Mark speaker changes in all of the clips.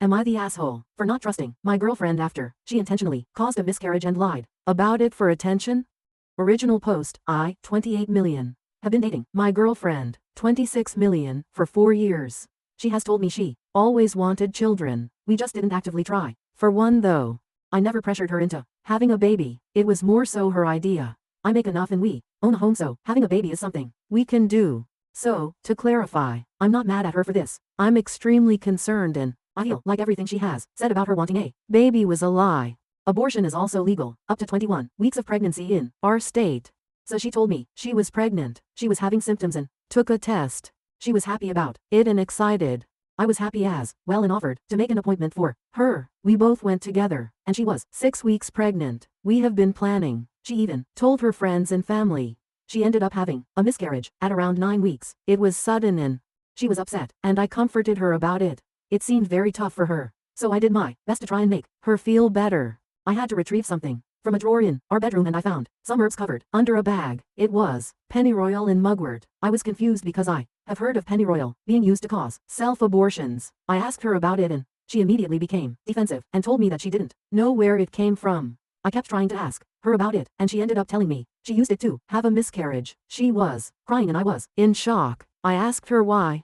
Speaker 1: Am I the asshole for not trusting my girlfriend after she intentionally caused a miscarriage and lied about it for attention? Original post, I, 28 million. Have been dating my girlfriend, 26 million, for 4 years. She has told me she always wanted children. We just didn't actively try. For one though, I never pressured her into having a baby. It was more so her idea. I make enough and we own a home, so having a baby is something we can do. So, to clarify, I'm not mad at her for this. I'm extremely concerned and I feel like everything she has said about her wanting a baby was a lie. Abortion is also legal, up to 21 weeks of pregnancy in our state. So she told me she was pregnant, she was having symptoms and took a test. She was happy about it and excited. I was happy as well and offered to make an appointment for her. We both went together, and she was 6 weeks pregnant. We have been planning. She even told her friends and family. She ended up having a miscarriage at around 9 weeks. It was sudden and she was upset, and I comforted her about it. It seemed very tough for her, so I did my best to try and make her feel better. I had to retrieve something from a drawer in our bedroom and I found some herbs covered under a bag. It was pennyroyal and mugwort. I was confused because I have heard of pennyroyal being used to cause self-abortions. I asked her about it and she immediately became defensive and told me that she didn't know where it came from. I kept trying to ask her about it and she ended up telling me she used it to have a miscarriage. She was crying and I was in shock. I asked her why.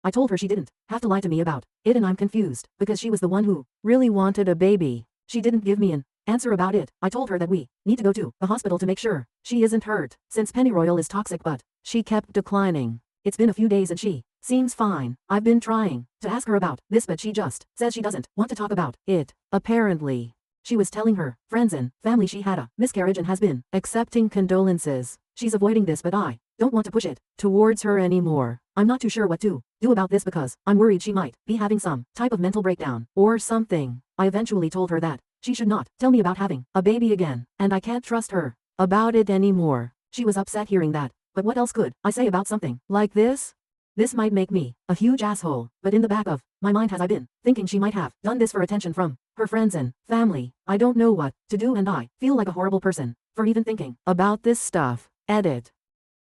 Speaker 1: I told her she didn't have to lie to me about it and I'm confused because she was the one who really wanted a baby. She didn't give me an answer about it. I told her that we need to go to the hospital to make sure she isn't hurt, since pennyroyal is toxic, but she kept declining. It's been a few days and she seems fine. I've been trying to ask her about this but she just says she doesn't want to talk about it. Apparently, she was telling her friends and family she had a miscarriage and has been accepting condolences. She's avoiding this but I don't want to push it towards her anymore. I'm not too sure what to do about this because I'm worried she might be having some type of mental breakdown or something. I eventually told her that she should not tell me about having a baby again, and I can't trust her about it anymore. She was upset hearing that, but what else could I say about something like this? This might make me a huge asshole, but in the back of my mind has I been thinking she might have done this for attention from her friends and family. I don't know what to do and I feel like a horrible person for even thinking about this stuff. Edit.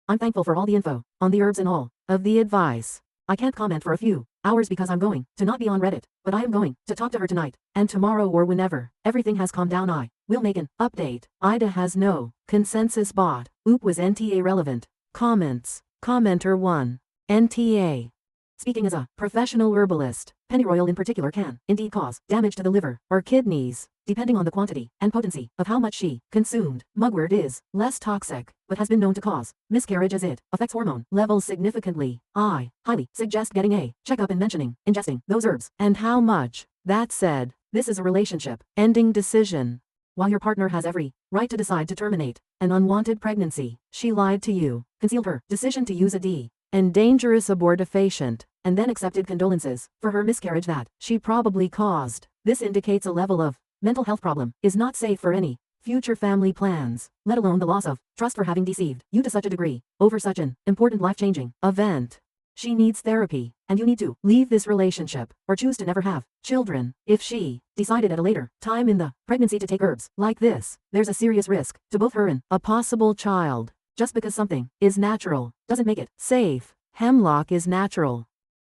Speaker 1: I'm thankful for all the info on the herbs and all of the advice. I can't comment for a few hours because I'm going to not be on Reddit, but I am going to talk to her tonight and tomorrow or whenever everything has calmed down. I will make an update. AITA has no consensus bot. Oop was NTA relevant. Comments. Commenter 1. NTA. Speaking as a professional herbalist, pennyroyal in particular can indeed cause damage to the liver or kidneys, depending on the quantity and potency of how much she consumed. Mugwort is less toxic, but has been known to cause miscarriage as it affects hormone levels significantly. I highly suggest getting a checkup and mentioning ingesting those herbs and how much. That said, this is a relationship ending decision. While your partner has every right to decide to terminate an unwanted pregnancy, she lied to you, concealed her decision to use a D and dangerous abortifacient, and then accepted condolences for her miscarriage that she probably caused. This indicates a level of mental health problem is not safe for any future family plans, let alone the loss of trust for having deceived you to such a degree over such an important life-changing event. She needs therapy, and you need to leave this relationship or choose to never have children. If she decided at a later time in the pregnancy to take herbs like this, there's a serious risk to both her and a possible child. Just because something is natural doesn't make it safe. Hemlock is natural.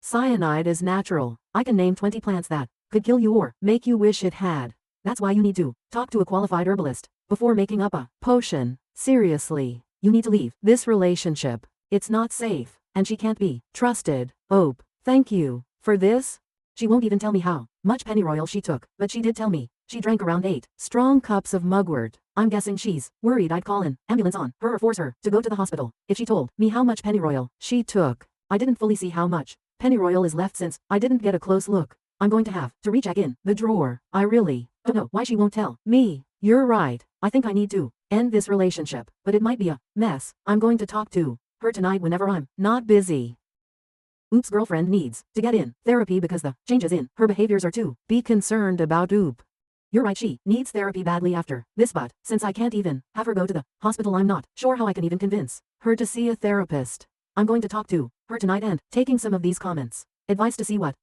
Speaker 1: Cyanide is natural. I can name 20 plants that could kill you or make you wish it had. That's why you need to talk to a qualified herbalist before making up a potion. Seriously, you need to leave this relationship. It's not safe, and she can't be trusted. Ope, thank you for this. She won't even tell me how much pennyroyal she took, but she did tell me she drank around 8 strong cups of mugwort. I'm guessing she's worried I'd call an ambulance on her or force her to go to the hospital if she told me how much pennyroyal she took. I didn't fully see how much pennyroyal is left since I didn't get a close look. I'm going to have to recheck in the drawer. I really don't know why she won't tell me. You're right. I think I need to end this relationship, but it might be a mess. I'm going to talk to her tonight whenever I'm not busy. Oop's girlfriend needs to get in therapy because the changes in her behaviors are to be concerned about. Oop. You're right, she needs therapy badly after this, but since I can't even have her go to the hospital, I'm not sure how I can even convince her to see a therapist. I'm going to talk to her tonight and taking some of these comments. Advice to see what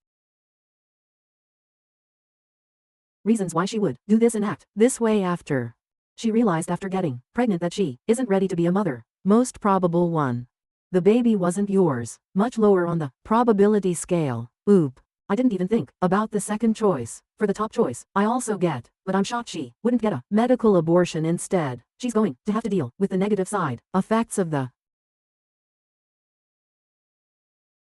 Speaker 1: reasons why she would do this and act this way after she realized after getting pregnant that she isn't ready to be a mother. Most probable 1. The baby wasn't yours. Much lower on the probability scale. Oop. I didn't even think about the second choice. For the top choice, I also get, but I'm shocked she wouldn't get a medical abortion instead. She's going to have to deal with the negative side effects of the.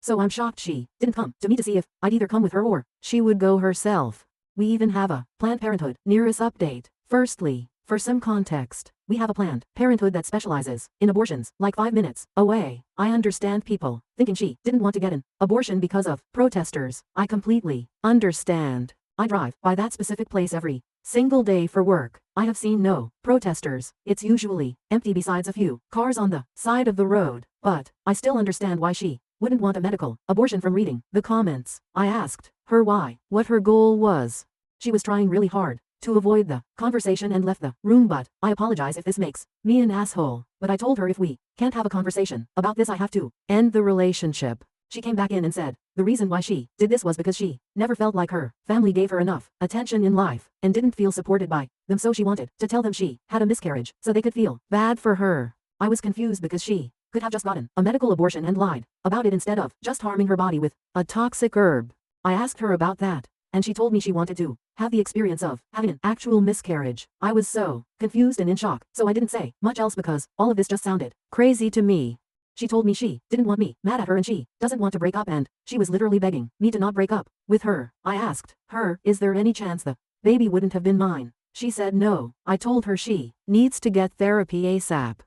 Speaker 1: So I'm shocked she didn't come to me to see if I'd either come with her or she would go herself. We even have a Planned Parenthood near us update. Firstly, for some context, we have a Planned Parenthood that specializes in abortions, like 5 minutes away. I understand people thinking she didn't want to get an abortion because of protesters. I completely understand. I drive by that specific place every single day for work. I have seen no protesters. It's usually empty besides a few cars on the side of the road. But I still understand why she wouldn't want a medical abortion. From reading the comments, I asked her why, what her goal was. She was trying really hard to avoid the conversation and left the room, but I apologize if this makes me an asshole. But I told her if we can't have a conversation about this, I have to end the relationship. She came back in and said the reason why she did this was because she never felt like her family gave her enough attention in life and didn't feel supported by them, so she wanted to tell them she had a miscarriage so they could feel bad for her. I was confused because she could have just gotten a medical abortion and lied about it instead of just harming her body with a toxic herb. I asked her about that, and she told me she wanted to have the experience of having an actual miscarriage. I was so confused and in shock, so I didn't say much else because all of this just sounded crazy to me. She told me she didn't want me mad at her and she doesn't want to break up, and she was literally begging me to not break up with her. I asked her, is there any chance the baby wouldn't have been mine? She said no. I told her she needs to get therapy ASAP.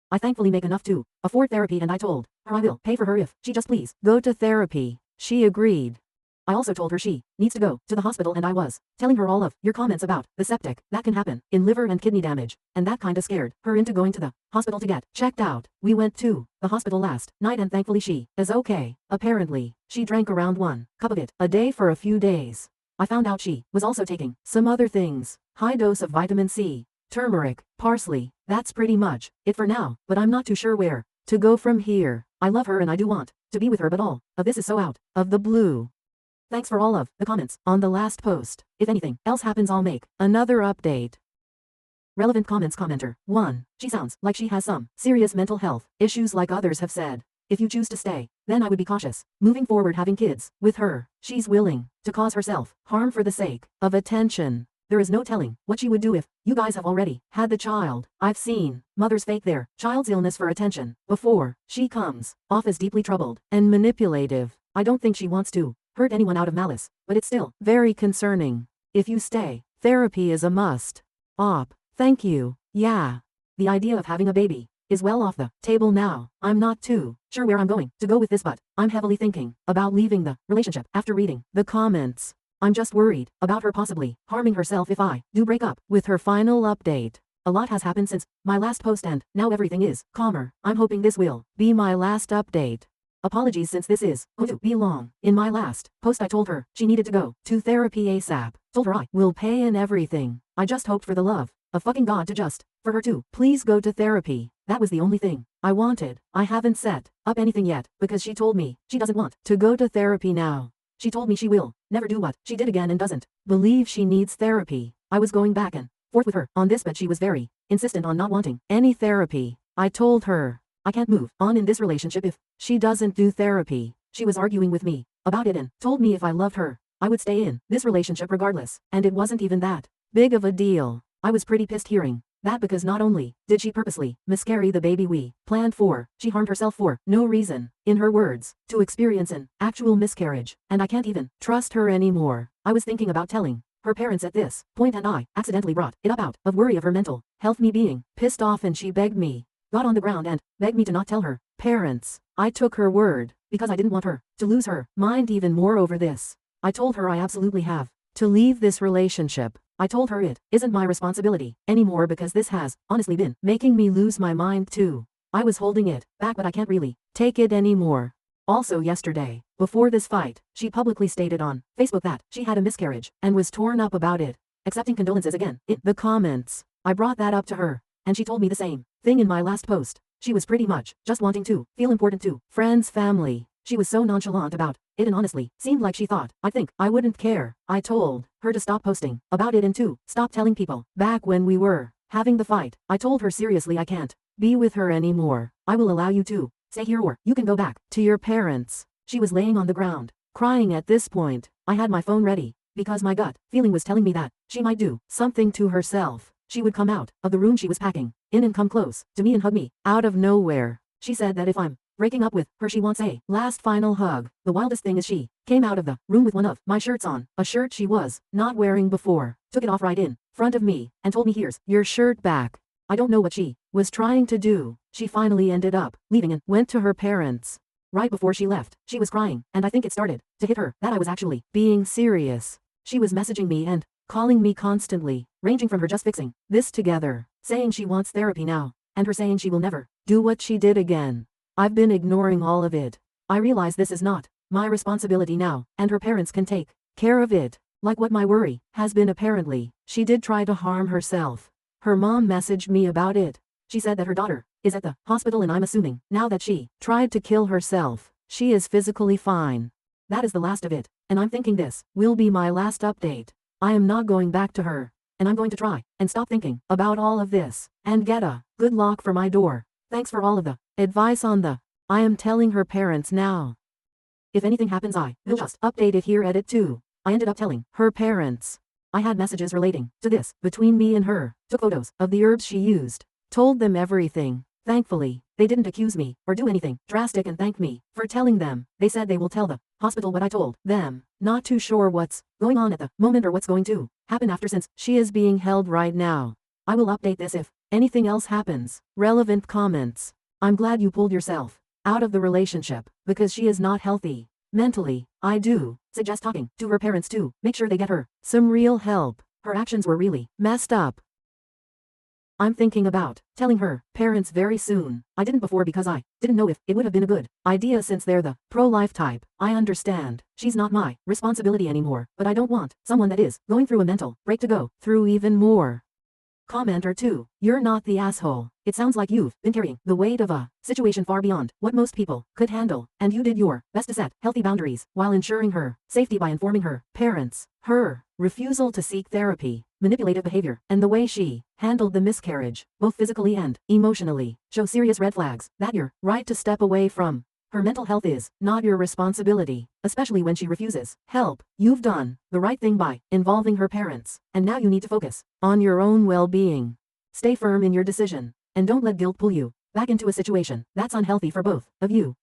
Speaker 1: I thankfully make enough to afford therapy, and I told her I will pay for her if she just please go to therapy. She agreed. I also told her she needs to go to the hospital, and I was telling her all of your comments about the septic that can happen in liver and kidney damage, and that kinda scared her into going to the hospital to get checked out. We went to the hospital last night and thankfully she is okay. Apparently, she drank around 1 cup of it a day for a few days. I found out she was also taking some other things. High dose of vitamin C, turmeric, parsley. That's pretty much it for now, but I'm not too sure where to go from here. I love her and I do want to be with her, but all of this is so out of the blue. Thanks for all of the comments on the last post. If anything else happens, I'll make another update. Relevant comments. Commenter 1. She sounds like she has some serious mental health issues like others have said. If you choose to stay, then I would be cautious moving forward having kids with her. She's willing to cause herself harm for the sake of attention. There is no telling what she would do if you guys have already had the child. I've seen mothers fake their child's illness for attention before. She comes off as deeply troubled and manipulative. I don't think she wants to hurt anyone out of malice, but it's still very concerning. If you stay, therapy is a must. Thank you. Yeah. The idea of having a baby is well off the table now. I'm not too sure where I'm going to go with this, but I'm heavily thinking about leaving the relationship after reading the comments. I'm just worried about her possibly harming herself if I do break up with her. Final update. A lot has happened since my last post and now everything is calmer. I'm hoping this will be my last update. Apologies since this is going to be long. In my last post I told her she needed to go to therapy ASAP. Told her I will pay and everything. I just hoped for the love of fucking God to just for her to please go to therapy. That was the only thing I wanted. I haven't set up anything yet because she told me she doesn't want to go to therapy now. She told me she will never do what she did again and doesn't believe she needs therapy. I was going back and forth with her on this, but she was very insistent on not wanting any therapy. I told her I can't move on in this relationship if she doesn't do therapy. She was arguing with me about it and told me if I loved her, I would stay in this relationship regardless, and it wasn't even that big of a deal. I was pretty pissed hearing that because not only did she purposely miscarry the baby we planned for, she harmed herself for no reason, in her words, to experience an actual miscarriage, and I can't even trust her anymore. I was thinking about telling her parents at this point and I accidentally brought it up out of worry of her mental health, me being pissed off, and she begged me, got on the ground and begged me to not tell her parents. I took her word because I didn't want her to lose her mind even more over this. I told her I absolutely have to leave this relationship. I told her it isn't my responsibility anymore because this has honestly been making me lose my mind too. I was holding it back, but I can't really take it anymore. Also yesterday, before this fight, she publicly stated on Facebook that she had a miscarriage and was torn up about it, accepting condolences again in the comments. I brought that up to her, and she told me the same thing in my last post. She was pretty much just wanting to feel important to friends, family. She was so nonchalant about it and honestly seemed like she thought I think I wouldn't care. I told her to stop posting about it and to stop telling people. Back when we were having the fight, I told her seriously I can't be with her anymore. I will allow you to stay here or you can go back to your parents. She was laying on the ground, crying at this point. I had my phone ready, because my gut feeling was telling me that she might do something to herself. She would come out of the room she was packing in and come close to me and hug me out of nowhere. She said that if I'm breaking up with her she wants a last final hug. The wildest thing is she came out of the room with one of my shirts on, a shirt she was not wearing before, took it off right in front of me, and told me, "Here's your shirt back." I don't know what she was trying to do. She finally ended up leaving and went to her parents. Right before she left, she was crying, and I think it started to hit her that I was actually being serious. She was messaging me and calling me constantly, ranging from her just fixing this together, saying she wants therapy now, and her saying she will never do what she did again. I've been ignoring all of it. I realize this is not my responsibility now, and her parents can take care of it. Like what my worry has been apparently, she did try to harm herself. Her mom messaged me about it. She said that her daughter is at the hospital and I'm assuming now that she tried to kill herself. She is physically fine. That is the last of it, and I'm thinking this will be my last update. I am not going back to her, and I'm going to try and stop thinking about all of this, and get a good lock for my door. Thanks for all of the advice on the. I am telling her parents now. If anything happens I will just update it here. Edit 2. I ended up telling her parents. I had messages relating to this between me and her, took photos of the herbs she used, told them everything. Thankfully, they didn't accuse me or do anything drastic and thanked me for telling them. They said they will tell the hospital what I told them. Not too sure what's going on at the moment or what's going to happen after, since she is being held right now. I will update this if anything else happens. Relevant comments. I'm glad you pulled yourself out of the relationship, because she is not healthy mentally. I do suggest talking to her parents too. Make sure they get her some real help. Her actions were really messed up. I'm thinking about telling her parents very soon. I didn't before because I didn't know if it would have been a good idea since they're the pro-life type. I understand she's not my responsibility anymore, but I don't want someone that is going through a mental break to go through even more. Comment or two. You're not the asshole. It sounds like you've been carrying the weight of a situation far beyond what most people could handle, and you did your best to set healthy boundaries while ensuring her safety by informing her parents. Her refusal to seek therapy, manipulative behavior, and the way she handled the miscarriage, both physically and emotionally, show serious red flags that you're right to step away from. Her mental health is not your responsibility, especially when she refuses help. You've done the right thing by involving her parents, and now you need to focus on your own well-being. Stay firm in your decision, and don't let guilt pull you back into a situation that's unhealthy for both of you.